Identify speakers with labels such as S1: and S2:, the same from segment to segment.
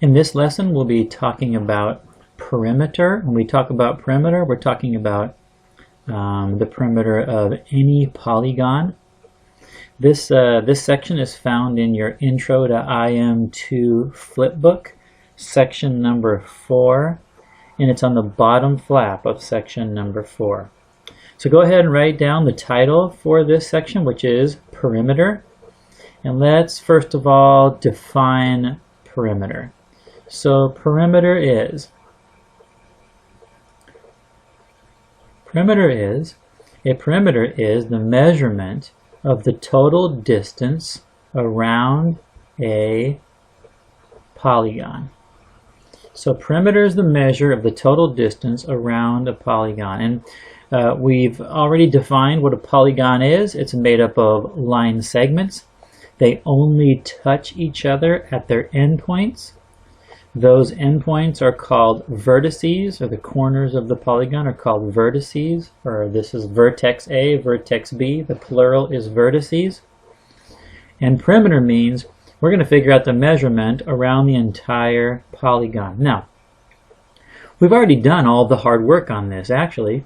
S1: In this lesson, we'll be talking about perimeter. When we talk about perimeter, we're talking about the perimeter of any polygon. This section is found in your Intro to IM2 flipbook, section number 4, and it's on the bottom flap of section number 4. So go ahead and write down the title for this section, which is perimeter. And let's first of all define perimeter. So perimeter is the measurement of the total distance around a polygon. So perimeter is the measure of the total distance around a polygon. And we've already defined what a polygon is. It's made up of line segments. They only touch each other at their endpoints. Those endpoints are called vertices, or the corners of the polygon are called vertices, or this is vertex A, vertex B. The plural is vertices. And perimeter means we're going to figure out the measurement around the entire polygon. Now, we've already done all the hard work on this, actually,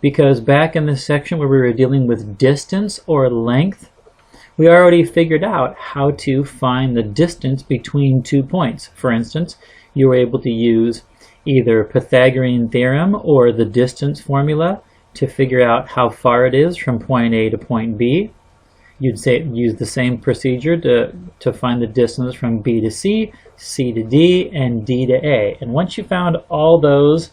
S1: because back in the section where we were dealing with distance or length, we already figured out how to find the distance between 2 points. For instance, you were able to use either Pythagorean theorem or the distance formula to figure out how far it is from point A to point B. You'd use the same procedure to find the distance from B to C, C to D, and D to A. And once you found all those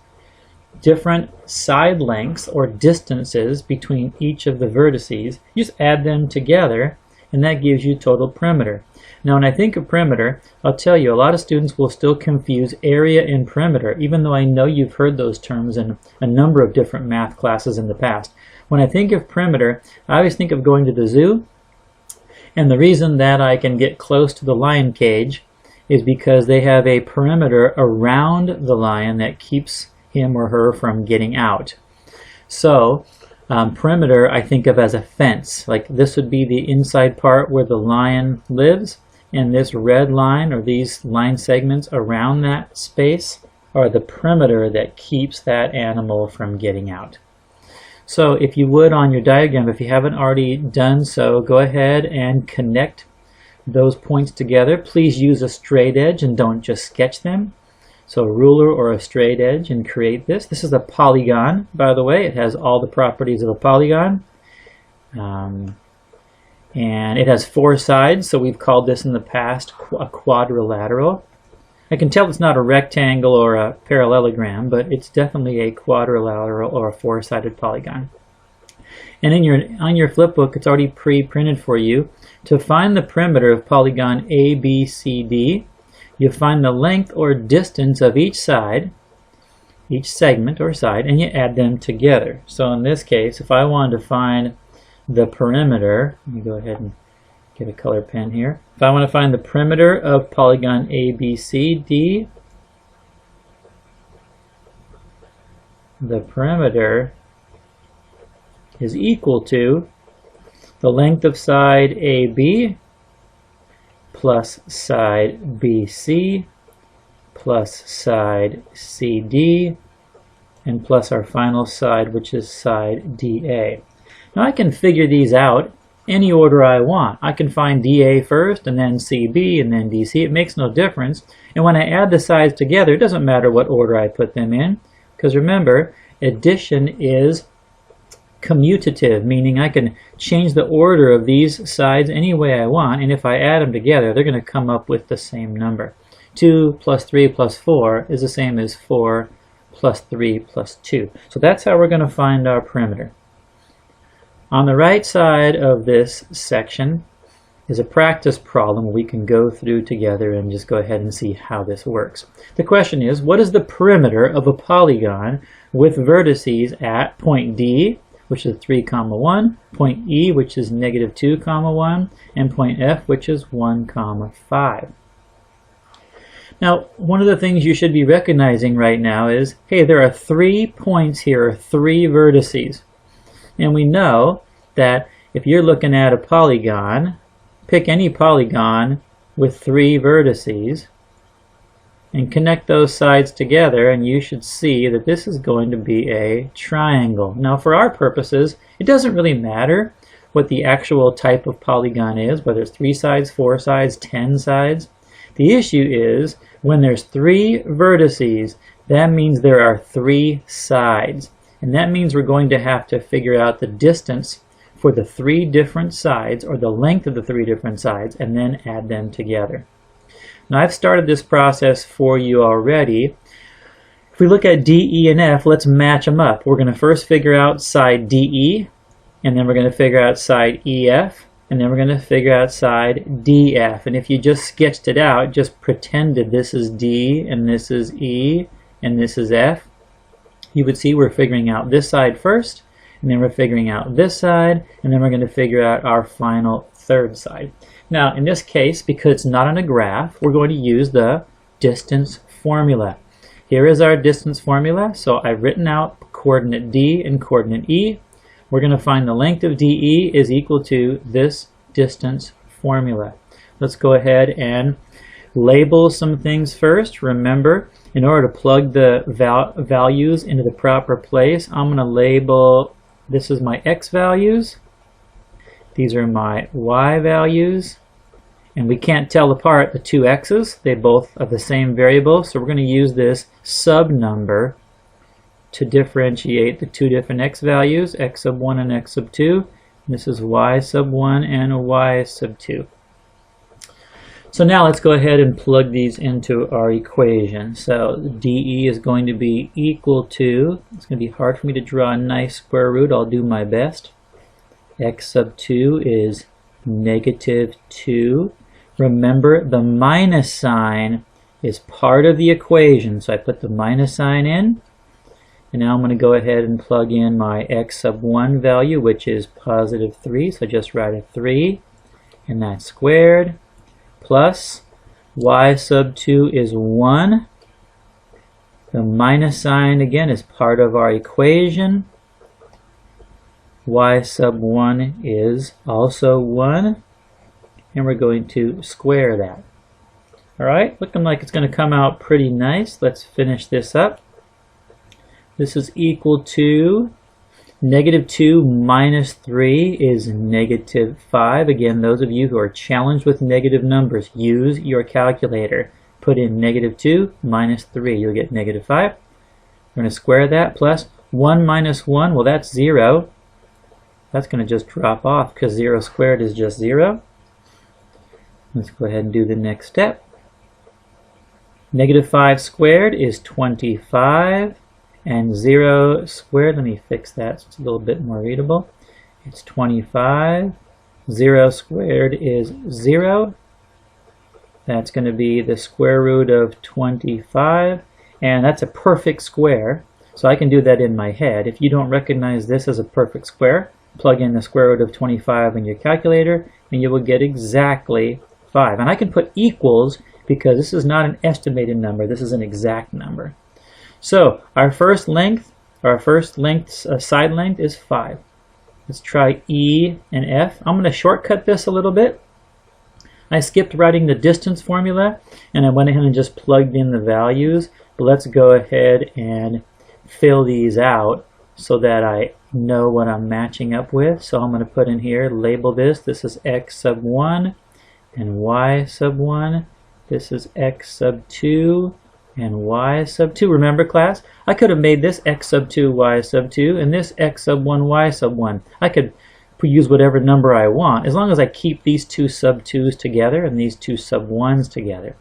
S1: different side lengths or distances between each of the vertices, you just add them together, and that gives you total perimeter. Now, when I think of perimeter, I'll tell you, a lot of students will still confuse area and perimeter, even though I know you've heard those terms in a number of different math classes in the past. When I think of perimeter, I always think of going to the zoo, and the reason that I can get close to the lion cage is because they have a perimeter around the lion that keeps him or her from getting out. So, perimeter I think of as a fence. Like this would be the inside part where the lion lives, and this red line or these line segments around that space are the perimeter that keeps that animal from getting out. So if you would, on your diagram, if you haven't already done so, go ahead and connect those points together. Please use a straight edge and don't just sketch them. So a ruler or a straight edge and create this. This is a polygon, by the way. It has all the properties of a polygon. And it has 4 sides, so we've called this in the past a quadrilateral. I can tell it's not a rectangle or a parallelogram, but it's definitely a quadrilateral or a 4-sided polygon. And on your flipbook, it's already pre-printed for you. To find the perimeter of polygon ABCD, you find the length or distance of each side, each segment or side, and you add them together. So in this case, if I wanted to find the perimeter, let me go ahead and get a color pen here. If I want to find the perimeter of polygon ABCD, the perimeter is equal to the length of side AB plus side BC plus side CD and plus our final side, which is side DA. Now I can figure these out any order I want. I can find DA first and then CB and then DC. It makes no difference. And when I add the sides together, it doesn't matter what order I put them in, because remember, addition is commutative, meaning I can change the order of these sides any way I want, and if I add them together, they're going to come up with the same number. 2 plus 3 plus 4 is the same as 4 plus 3 plus 2. So that's how we're going to find our perimeter. On the right side of this section is a practice problem we can go through together and just go ahead and see how this works. The question is, what is the perimeter of a polygon with vertices at point D, which is 3, 1, point E, which is -2, 1, and point F, which is 1, 5. Now, one of the things you should be recognizing right now is, hey, there are 3 points here, 3 vertices. And we know that if you're looking at a polygon, pick any polygon with 3 vertices, and connect those sides together, and you should see that this is going to be a triangle. Now for our purposes, it doesn't really matter what the actual type of polygon is, whether it's 3 sides, 4 sides, 10 sides. The issue is when there's 3 vertices, that means there are 3 sides. And that means we're going to have to figure out the distance for the 3 different sides, or the length of the 3 different sides, and then add them together. Now I've started this process for you already. If we look at DE and F, let's match them up. We're going to first figure out side DE, and then we're going to figure out side EF, and then we're going to figure out side DF. And if you just sketched it out, just pretended this is D, and this is E, and this is F, you would see we're figuring out this side first, and then we're figuring out this side, and then we're going to figure out our final third side. Now in this case, because it's not on a graph, we're going to use the distance formula. Here is our distance formula. So I've written out coordinate D and coordinate E. We're going to find the length of DE is equal to this distance formula. Let's go ahead and label some things first. Remember, in order to plug the values into the proper place, I'm going to label, this is my X values, these are my Y values, and we can't tell apart the 2 X's. They both are the same variable, so we're going to use this sub number to differentiate the 2 different X values, X sub 1 and X sub 2. This is Y sub 1 and Y sub 2. So now let's go ahead and plug these into our equation. So DE is going to be equal to, it's going to be hard for me to draw a nice square root, I'll do my best. X sub 2 is negative 2. Remember, the minus sign is part of the equation, so I put the minus sign in. And now I'm going to go ahead and plug in my X sub 1 value, which is positive 3, so just write a 3, and that's squared, plus Y sub 2 is 1. The minus sign, again, is part of our equation. Y sub 1 is also 1, and we're going to square that. Alright, looking like it's going to come out pretty nice. Let's finish this up. This is equal to negative 2 minus 3 is negative 5. Again, those of you who are challenged with negative numbers, use your calculator. Put in negative 2 minus 3. You'll get negative 5. We're going to square that, plus 1 minus 1, well that's 0. That's going to just drop off because 0 squared is just 0. Let's go ahead and do the next step. Negative 5 squared is 25. And 0 squared, let me fix that so it's a little bit more readable. It's 25. 0 squared is 0. That's going to be the square root of 25. And that's a perfect square. So I can do that in my head. If you don't recognize this as a perfect square, plug in the square root of 25 in your calculator, and you will get exactly 5. And I can put equals because this is not an estimated number. This is an exact number. So our first length, side length is 5. Let's try E and F. I'm going to shortcut this a little bit. I skipped writing the distance formula, and I went ahead and just plugged in the values. But let's go ahead and fill these out so that I know what I'm matching up with. So I'm going to put in here, label this. This is X sub 1 and Y sub 1. This is X sub 2. And Y sub 2. Remember, class? I could have made this X sub 2, Y sub 2, and this X sub 1, Y sub 1. I could use whatever number I want, as long as I keep these 2 sub 2's together and these 2 sub 1's together.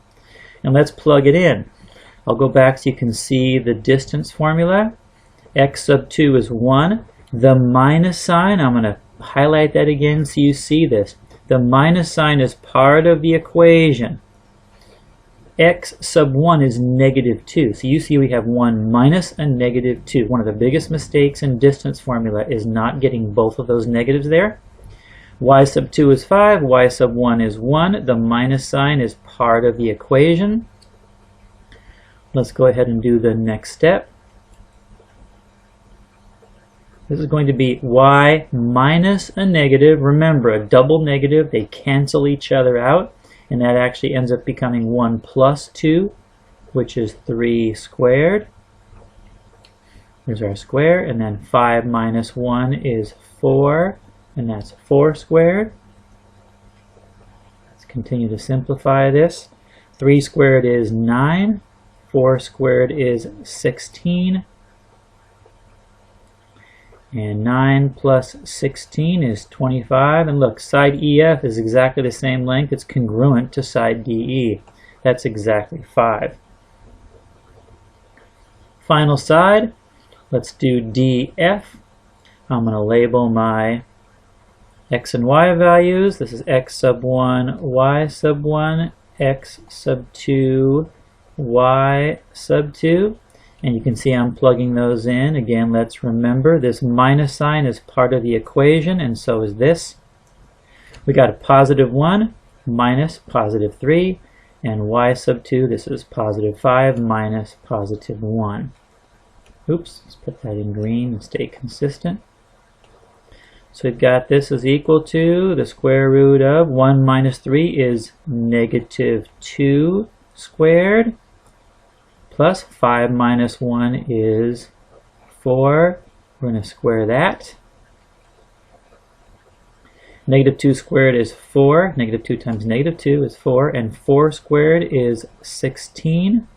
S1: And let's plug it in. I'll go back so you can see the distance formula. X sub 2 is 1. The minus sign, I'm going to highlight that again so you see this. The minus sign is part of the equation. X sub 1 is negative 2. So you see we have 1 minus a negative 2. One of the biggest mistakes in distance formula is not getting both of those negatives there. Y sub 2 is 5. Y sub 1 is 1. The minus sign is part of the equation. Let's go ahead and do the next step. This is going to be Y minus a negative. Remember, a double negative, they cancel each other out. And that actually ends up becoming 1 plus 2. which is 3 squared. Here's our square, and then 5 minus 1 is 4, and that's 4 squared. Let's continue to simplify this. 3 squared is 9, 4 squared is 16, and 9 plus 16 is 25. And look, side EF is exactly the same length. It's congruent to side DE. That's exactly 5. Final side. Let's do DF. I'm going to label my x and y values. This is x sub 1, y sub 1, x sub 2, y sub 2. And you can see I'm plugging those in. Again, let's remember this minus sign is part of the equation, and so is this. We got a positive 1 minus positive 3, and y sub 2, this is positive 5 minus positive 1. Oops, let's put that in green and stay consistent. So we've got this is equal to the square root of 1 minus 3 is negative 2 squared, plus 5 minus 1 is 4. We're going to square that. Negative 2 squared is 4. Negative 2 times negative 2 is 4. And 4 squared is 16.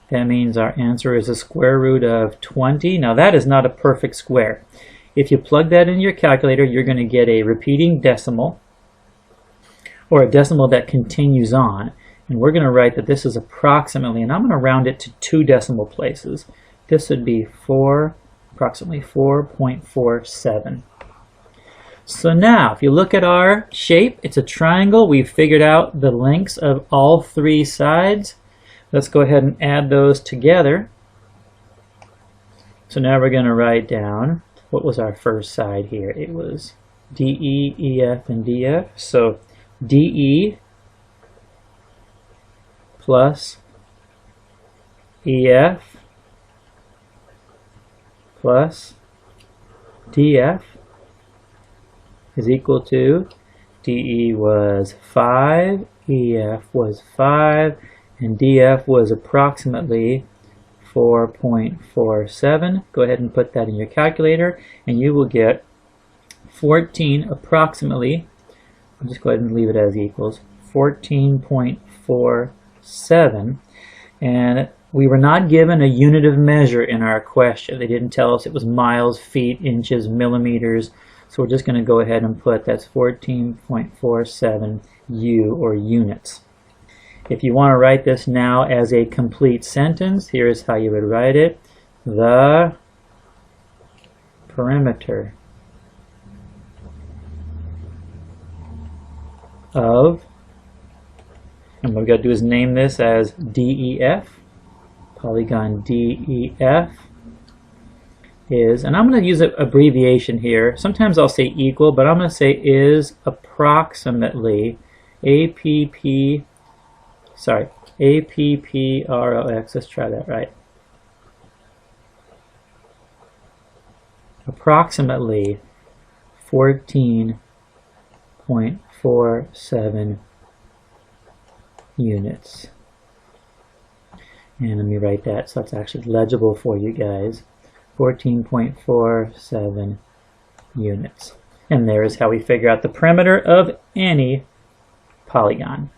S1: That means our answer is the square root of 20. Now that is not a perfect square. If you plug that in your calculator, you're going to get a repeating decimal, or a decimal that continues on. And we're going to write that this is approximately, and I'm going to round it to 2 decimal places. This would be approximately 4.47. So now, if you look at our shape, it's a triangle. We've figured out the lengths of all 3 sides. Let's go ahead and add those together. So now we're going to write down, what was our first side here? It was DE, EF, and DF. So DE plus EF plus DF is equal to DE was 5, EF was 5, and DF was approximately 4.47. Go ahead and put that in your calculator, and you will get 14 approximately. I'll just go ahead and leave it as equals 14.47. And we were not given a unit of measure in our question. They didn't tell us it was miles, feet, inches, millimeters. So we're just going to go ahead and put that's 14.47 U, or units. If you want to write this now as a complete sentence, here's how you would write it. The perimeter of, and what we've got to do is name this as DEF, polygon DEF is, and I'm going to use an abbreviation here. Sometimes I'll say equal, but I'm going to say is approximately APPROX. Let's try that right. Approximately 14.47 units. And let me write that so it's actually legible for you guys. 14.47 units. And there is how we figure out the perimeter of any polygon.